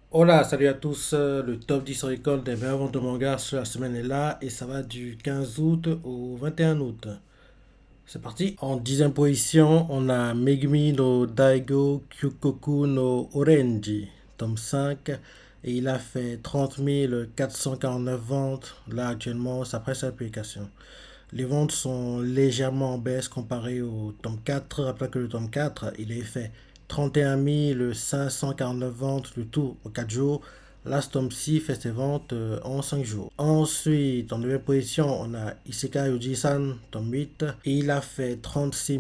Hola, salut à tous. Le top 10 record des meilleures ventes de manga sur la semaine est là et ça va du 15 août au 21 août. C'est parti. En dixième position, on a Megumi no Daigo Kyukoku no Orenji, tome 5. Et il a fait 30 449 ventes. Là, actuellement, ça presse l'application. Les ventes sont légèrement en baisse comparé au tome 4. Rappelez que le tome 4, il a fait 31 549 ventes, le tout en 4 jours. Là, ce tome-ci fait ses ventes en 5 jours. Ensuite, en deuxième position, on a Isekai Oji-san, tome 8. Et il a fait 36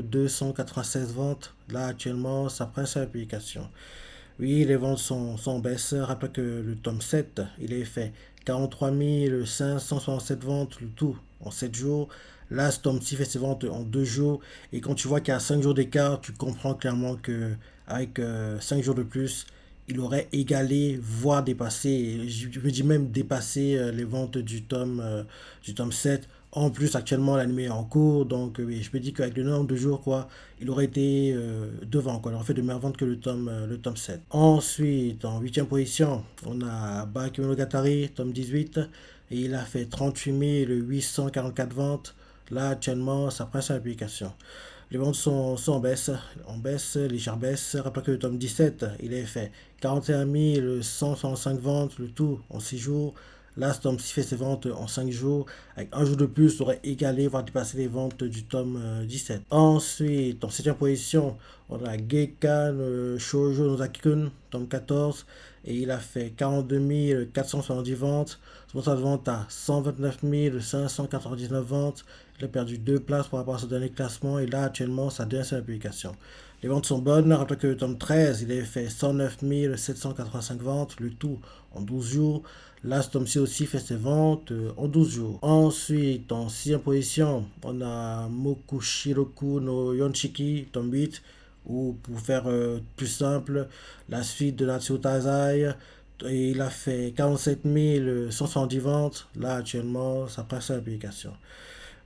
296 ventes. Là, actuellement, ça presse sa publication. Oui, les ventes sont en baisse. Rappelez que le tome 7, il a fait 43 567 ventes, le tout en 7 jours. Là, ce tome-ci fait ses ventes en 2 jours. Et quand tu vois qu'il y a 5 jours d'écart, tu comprends clairement que avec 5 jours de plus, il aurait égalé, voire dépassé, et je me dis même dépassé les ventes du tome 7. En plus, actuellement, l'anime est en cours, donc oui, je me dis qu'avec le nombre de jours, quoi, il aurait été devant, quoi. Il aurait fait de meilleures ventes que le tome 7. Ensuite, en huitième position, on a Bakemonogatari, tome 18, et il a fait 38 844 ventes. Là, actuellement, ça presse sa publication. Les ventes sont en baisse, légère baisse. Rappelez que le tome 17, il a fait 41 165 ventes, le tout en 6 jours. Là, ce tome 6 fait ses ventes en 5 jours. Avec un jour de plus, il aurait égalé, voire dépassé les ventes du tome 17. Ensuite, en 7 position, on a Geikan Shoujo no Zakikun, tome 14. Et il a fait 42 470 ventes. Son total de vente à 129 599 ventes. Il a perdu 2 places par rapport à son dernier classement et là actuellement ça devient sa publication. Les ventes sont bonnes. Rappelez que le tome 13, il avait fait 109 785 ventes, le tout en 12 jours. Là, ce tome-ci aussi fait ses ventes en 12 jours. Ensuite, en 6 position, on a Mokushiroku no Yonchiki, tome 8. Ou pour faire plus simple, la suite de Natsuo Taizai. Et il a fait 47 170 ventes. Là, actuellement, ça passe à l'application.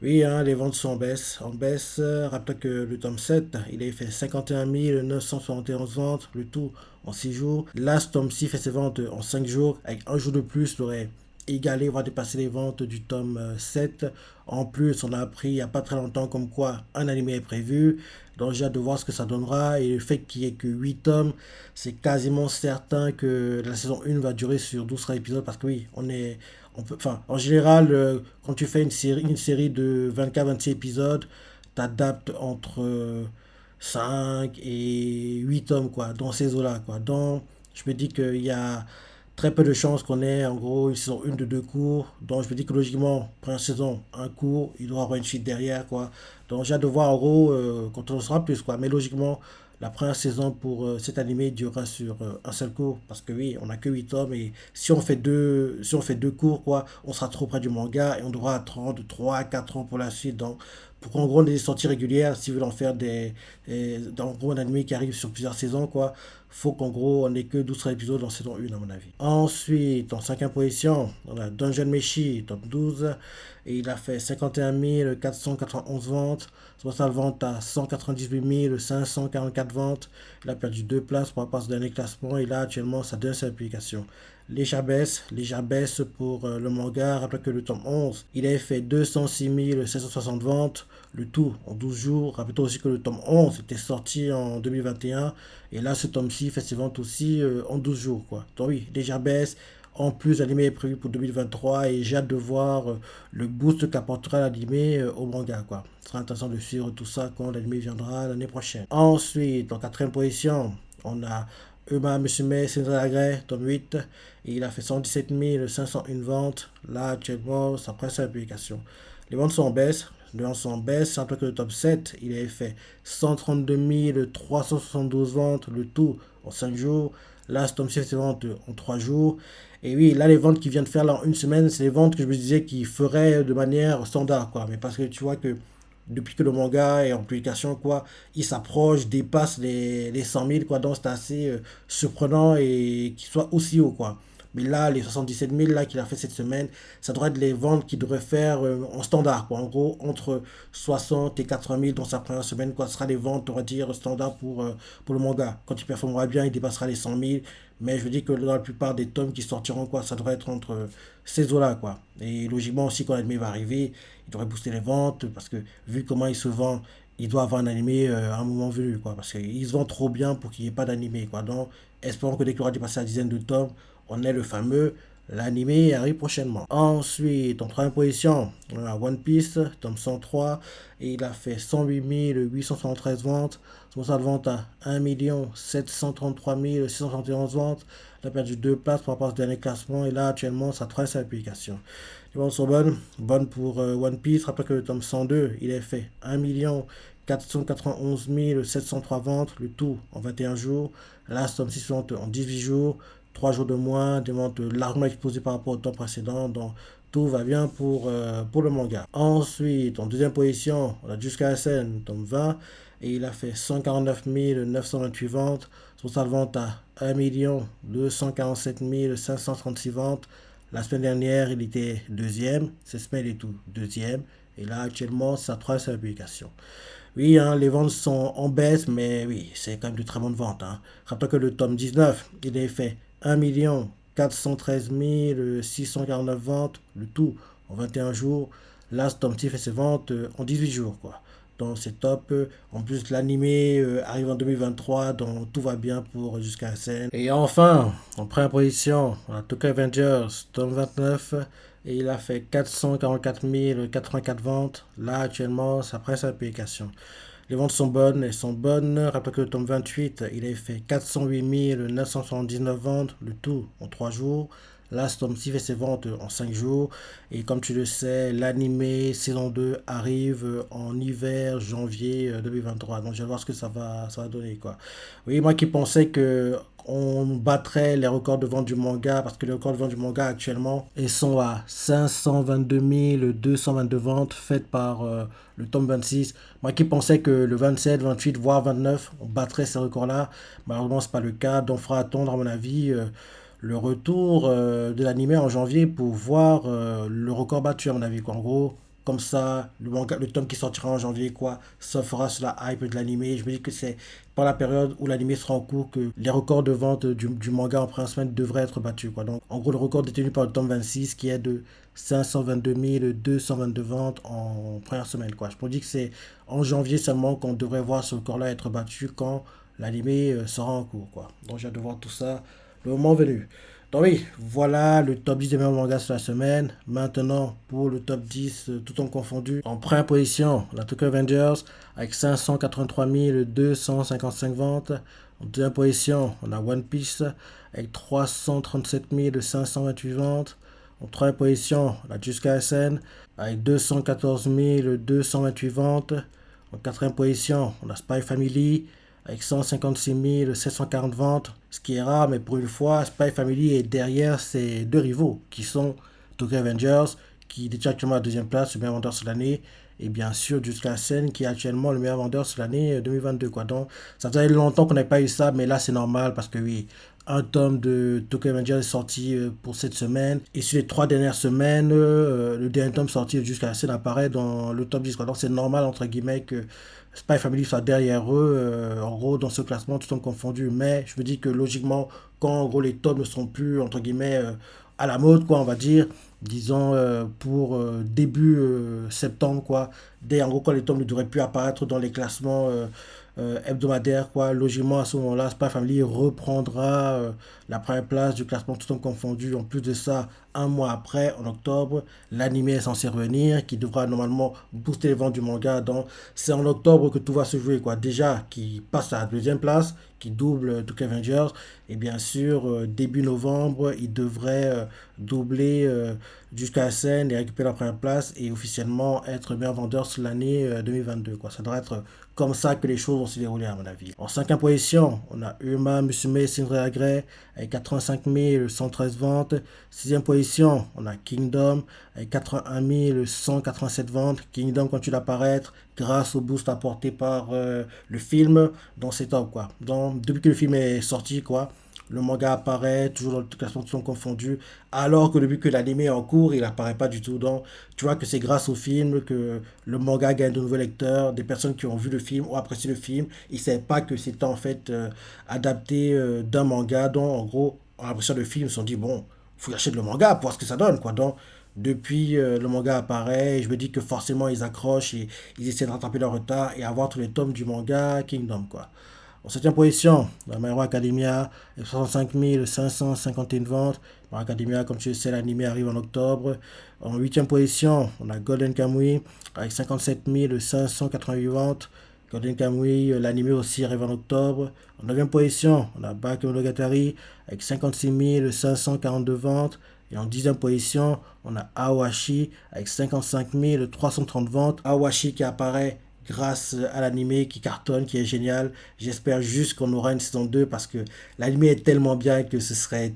Oui, hein, les ventes sont en baisse. En baisse, rappelez que le tome 7, il a fait 51 971 ventes, le tout en 6 jours. Là, ce tome-ci fait ses ventes en 5 jours. Avec un jour de plus, il aurait égalé, voire dépassé les ventes du tome 7. En plus, on a appris il n'y a pas très longtemps comme quoi un animé est prévu. Donc j'ai hâte de voir ce que ça donnera. Et le fait qu'il n'y ait que 8 tomes, c'est quasiment certain que la saison 1 va durer sur 12 épisodes. Parce que oui, enfin, en général, quand tu fais une série de 24-26 épisodes, t'adaptes entre 5 et 8 tomes, quoi, dans ces eaux-là, quoi. Donc, je me dis qu'il y a très peu de chances qu'on ait, en gros, une saison 1 de 2 cours. Donc, je me dis que logiquement, première saison, un cours, il doit y avoir une suite derrière, quoi. Donc, j'ai hâte de voir, en gros, quand on en saura plus, quoi. Mais logiquement, la première saison pour cet animé durera sur un seul cours parce que oui, on n'a que 8 tomes et si on fait deux cours quoi, on sera trop près du manga et on devra attendre 3 à 4 ans pour la suite. Donc pour qu'en gros on ait des sorties régulières, si vous voulez en faire en gros un animé qui arrive sur plusieurs saisons quoi, faut qu'en gros on ait que 12 épisodes en saison 1 à mon avis. Ensuite, en cinquième position, on a Dungeon Meshi, top 12 et il a fait 51 491 ventes. Son total de vente à 198 544 ventes. Il a perdu 2 places par rapport à ce dernier classement. Et là, actuellement, ça donne sa publication. Légère baisse pour le manga. Rappelez que le tome 11, il avait fait 206 760 ventes, le tout en 12 jours. Rappelez-toi aussi que le tome 11 était sorti en 2021. Et là, ce tome-ci fait ses ventes aussi en 12 jours. Quoi. Donc oui, légère baisse. En plus, l'anime est prévu pour 2023 et j'ai hâte de voir le boost qu'apportera l'anime au manga. Quoi. Ce sera intéressant de suivre tout ça quand l'anime viendra l'année prochaine. Ensuite, en quatrième position, on a Uma Musume Senzagare, tome 8. Et il a fait 117 501 ventes. Là, actuellement, ça presse la publication. Les ventes sont en baisse. Les ventes sont en baisse. Après que le top 7, il avait fait 132 372 ventes, le tout en 5 jours. Là, ce tome 7, c'est ventes en 3 jours. Et oui, là, les ventes qu'il vient de faire là, en une semaine, c'est les ventes que je me disais qu'il ferait de manière standard, quoi. Mais parce que tu vois que depuis que le manga est en publication, quoi, il s'approche, dépasse les 100 000, quoi. Donc, c'est assez surprenant et qu'il soit aussi haut, quoi. Mais là, les 77 000 là qu'il a fait cette semaine, ça devrait être les ventes qu'il devrait faire en standard, quoi. En gros, entre 60 et 80 000 dans sa première semaine, quoi. Ce sera les ventes, on va dire, standard pour le manga. Quand il performera bien, il dépassera les 100 000. Mais je veux dire que dans la plupart des tomes qui sortiront, quoi, ça devrait être entre ces eaux-là, quoi. Et logiquement aussi, quand l'anime va arriver, il devrait booster les ventes, parce que vu comment il se vend, il doit avoir un animé à un moment venu, quoi. Parce qu'il se vend trop bien pour qu'il n'y ait pas d'animé, quoi. Donc, espérons que dès qu'il aura dépassé la dizaine de tomes, on ait le fameux. L'animé arrive prochainement. Ensuite, en troisième position, on a One Piece, tome 103, et il a fait 108 873 ventes. Son total de vente à 1 733 671 ventes. Il a perdu 2 places par rapport au dernier classement, et là, actuellement, ça trace sa publication. Les ventes sont bonnes pour One Piece. Rappelez que le tome 102, il a fait 1 491 703 ventes, le tout en 21 jours. Là, ce tome 6 ventes en 18 jours. 3 jours de moins, des ventes largement explosées par rapport au temps précédent. Donc, tout va bien pour le manga. Ensuite, en deuxième position, on a Jusqu'à Sen, tome 20. Et il a fait 149 928 ventes. Son total de vente à 1 247 536 ventes. La semaine dernière, il était deuxième. Cette semaine, il est tout deuxième. Et là, actuellement, ça trace sa publication. Oui, hein, les ventes sont en baisse, mais oui, c'est quand même de très bonnes ventes. Hein. Rappelez que le tome 19, il a fait 1 413 649 ventes, le tout en 21 jours. Là, ce tome fait ses ventes en 18 jours, quoi. Donc c'est top. En plus, l'animé arrive en 2023, donc tout va bien pour Jusqu'à la scène. Et enfin, en première position, on a Tokyo Avengers, tome 29. Et il a fait 444 084 ventes. Là, actuellement, ça presse sa publication. Les ventes sont bonnes, elles sont bonnes. Rappelez que le tome 28, il a fait 408 979 ventes, le tout en 3 jours. Là, ce tome-ci fait ses ventes en 5 jours. Et comme tu le sais, l'animé saison 2 arrive en hiver, janvier 2023. Donc, je vais voir ce que ça va donner, quoi. Oui, moi qui pensais que on battrait les records de vente du manga, parce que les records de vente du manga actuellement, ils sont à 522 222 ventes faites par le tome 26. Moi qui pensais que le 27, 28, voire 29, on battrait ces records-là. Malheureusement, ce n'est pas le cas. Donc, il faudra attendre, à mon avis, le retour de l'anime en janvier pour voir le record battu, à mon avis, quoi. En gros, comme ça, le tome qui sortira en janvier, quoi, ça fera sur la hype de l'anime. Je me dis que c'est par la période où l'anime sera en cours que les records de vente du manga en première semaine devraient être battus, quoi. Donc, en gros, le record détenu par le tome 26 qui est de 522 222 ventes en première semaine, quoi. Je me dis que c'est en janvier seulement qu'on devrait voir ce record-là être battu quand l'anime sera en cours, quoi. Donc, j'ai hâte de voir tout ça le moment venu. Donc oui, voilà le top 10 des meilleurs mangas sur la semaine. Maintenant, pour le top 10, tout en confondu. En première position, la Tokyo Avengers avec 583 255 ventes. En deuxième position, on a One Piece avec 337 528 ventes. En troisième position, on a Jujutsu Kaisen avec 214 228 ventes. En quatrième position, on a Spy Family avec 156 740 ventes, ce qui est rare, mais pour une fois, Spy Family est derrière ses deux rivaux, qui sont Tokyo Avengers, qui détient actuellement la deuxième place, le meilleur vendeur sur l'année, et bien sûr Jujutsu Kaisen, qui est actuellement le meilleur vendeur sur l'année 2022. Quoi. Donc, ça faisait longtemps qu'on n'avait pas eu ça, mais là, c'est normal, parce que oui, un tome de Tokyo Avengers est sorti pour cette semaine. Et sur les 3 dernières semaines, le dernier tome sorti de Jujutsu Kaisen apparaît dans le top 10. Quoi. Donc c'est normal, entre guillemets, que Spy Family soit derrière eux, en gros, dans ce classement, tout en confondu. Mais je me dis que logiquement, quand en gros les tomes ne sont plus, entre guillemets, à la mode, quoi, on va dire, disons pour début septembre, quoi, dès en gros quand les tomes ne devraient plus apparaître dans les classements hebdomadaires, quoi, logiquement à ce moment-là, Spy Family reprendra la première place du classement tout en confondu. En plus de ça, un mois après, en octobre, l'anime est censé revenir, qui devra normalement booster les ventes du manga. Donc, c'est en octobre que tout va se jouer, quoi. Déjà, qui passe à la deuxième place, qui double Tokyo Avengers. Et bien sûr, début novembre, il devrait doubler jusqu'à la scène et récupérer la première place et officiellement être meilleur vendeur sur l'année 2022, quoi. Ça devrait être comme ça que les choses vont se dérouler, à mon avis. En cinquième position, on a Uma Musume Cinderella Grey avec 85 113 ventes. Sixième position, on a Kingdom avec 81 187 ventes. Kingdom continue d'apparaître grâce au boost apporté par le film. Donc c'est top, quoi. Donc depuis que le film est sorti, quoi, le manga apparaît, toujours dans le classement tout confondu, alors que depuis que l'anime est en cours, il apparaît pas du tout. Donc, tu vois que c'est grâce au film que le manga gagne de nouveaux lecteurs, des personnes qui ont vu le film ou apprécié le film. Ils ne savaient pas que c'était en fait adapté d'un manga. Donc, en gros, en appréciant le film, ils se sont dit, bon, faut acheter le manga pour voir ce que ça donne, quoi. Donc, depuis le manga apparaît, je me dis que forcément ils accrochent et ils essaient de rattraper leur retard et avoir tous les tomes du manga Kingdom, quoi. En septième position, la My Hero Academia, 65 551 ventes. My Hero Academia, comme tu le sais, l'anime arrive en octobre. En huitième position, on a Golden Kamuy avec 57 588 ventes. Golden Kamuy, l'anime aussi arrive en octobre. En neuvième position, on a Bakemonogatari avec 56 542 ventes. Et en dixième position, on a Awashi avec 55 330 ventes. Awashi qui apparaît grâce à l'anime qui cartonne, qui est génial. J'espère juste qu'on aura une saison 2 parce que l'anime est tellement bien que ce serait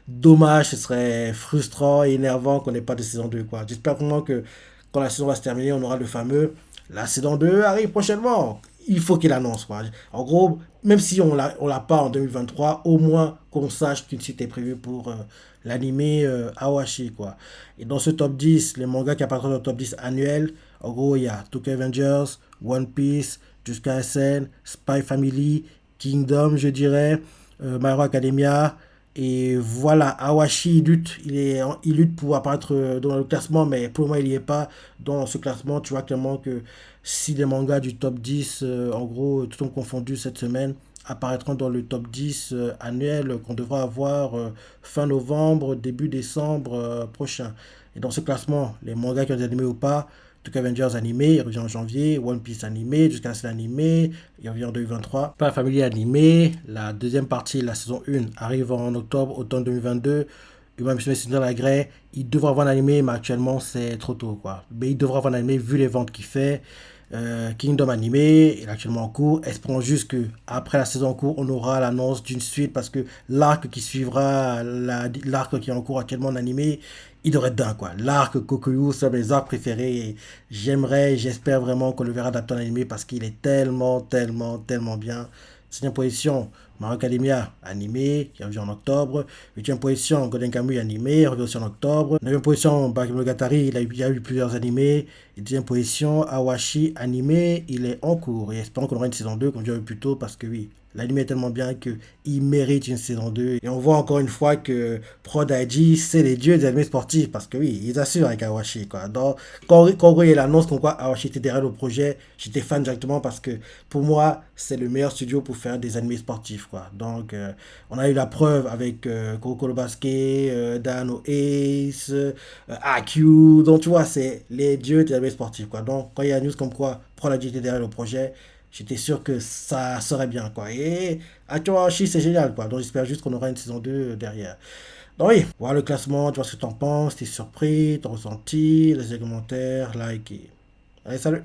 dommage, ce serait frustrant et énervant qu'on n'ait pas de saison 2, quoi. J'espère vraiment que quand la saison va se terminer, on aura le fameux la saison 2 arrive prochainement. Il faut qu'il annonce, quoi. En gros, même si on l'a pas en 2023, au moins qu'on sache qu'une suite est prévue pour l'anime Awashi, quoi. Et dans ce top 10, les mangas qui apparaîtront dans le top 10 annuel, en gros, il y a Tokyo Avengers, One Piece, Jusqu'à SN, Spy Family, Kingdom, je dirais, My Hero Academia. Et voilà, Awashi, il lutte pour apparaître dans le classement, mais pour moi, il n'y est pas dans ce classement. Tu vois clairement que si les mangas du top 10, en gros, tout ont confondu cette semaine, apparaîtront dans le top 10 annuel qu'on devra avoir fin novembre, début décembre prochain. Et dans ce classement, les mangas qui ont été animés ou pas, Tokyo Avengers animé, il revient en janvier. One Piece animé, jusqu'à ce animé, il revient en 2023. Pas Family animé, la deuxième partie, la saison 1, arrive en octobre, automne 2022. Human Business dans la grey, il devrait avoir un animé, mais actuellement c'est trop tôt, quoi. Mais il devrait avoir un animé vu les ventes qu'il fait. Kingdom animé, il est actuellement en cours. Espérons juste que après la saison en cours, on aura l'annonce d'une suite parce que l'arc qui suivra, l'arc qui est en cours actuellement en animé, il devrait être dingue, quoi. L'arc Kokuyu, c'est mes arcs préférés. Et j'espère vraiment qu'on le verra adapté en animé parce qu'il est tellement, tellement, tellement bien. 5e position, My Hero Academia animé, qui revient en octobre. 8e position, Golden Kamuy animé, revient aussi en octobre. 9e position, Bakemonogatari, il y a eu plusieurs animés. Et 10e position, Awashi animé, il est en cours. Et espérons qu'on aura une saison 2, comme je l'ai dit plus tôt, parce que oui, l'anime est tellement bien qu'il mérite une saison 2. Et on voit encore une fois que Prod IG, c'est les dieux des animés sportifs. Parce que oui, ils assurent avec Awashi, quoi. Donc, quand il y a l'annonce comme quoi Awashi était derrière le projet, j'étais fan directement parce que pour moi, c'est le meilleur studio pour faire des animés sportifs, quoi. Donc, on a eu la preuve avec Kuroko no Basket, Dano Ace, AQ. Donc, tu vois, c'est les dieux des animés sportifs, quoi. Donc, quand il y a une news comme quoi Prod IG était derrière le projet, j'étais sûr que ça serait bien, quoi. Et Awashi, c'est génial, quoi. Donc, j'espère juste qu'on aura une saison 2 derrière. Donc oui, voir le classement, tu vois ce que t'en penses, t'es surpris, t'as ressenti, les commentaires, like et... Allez, salut!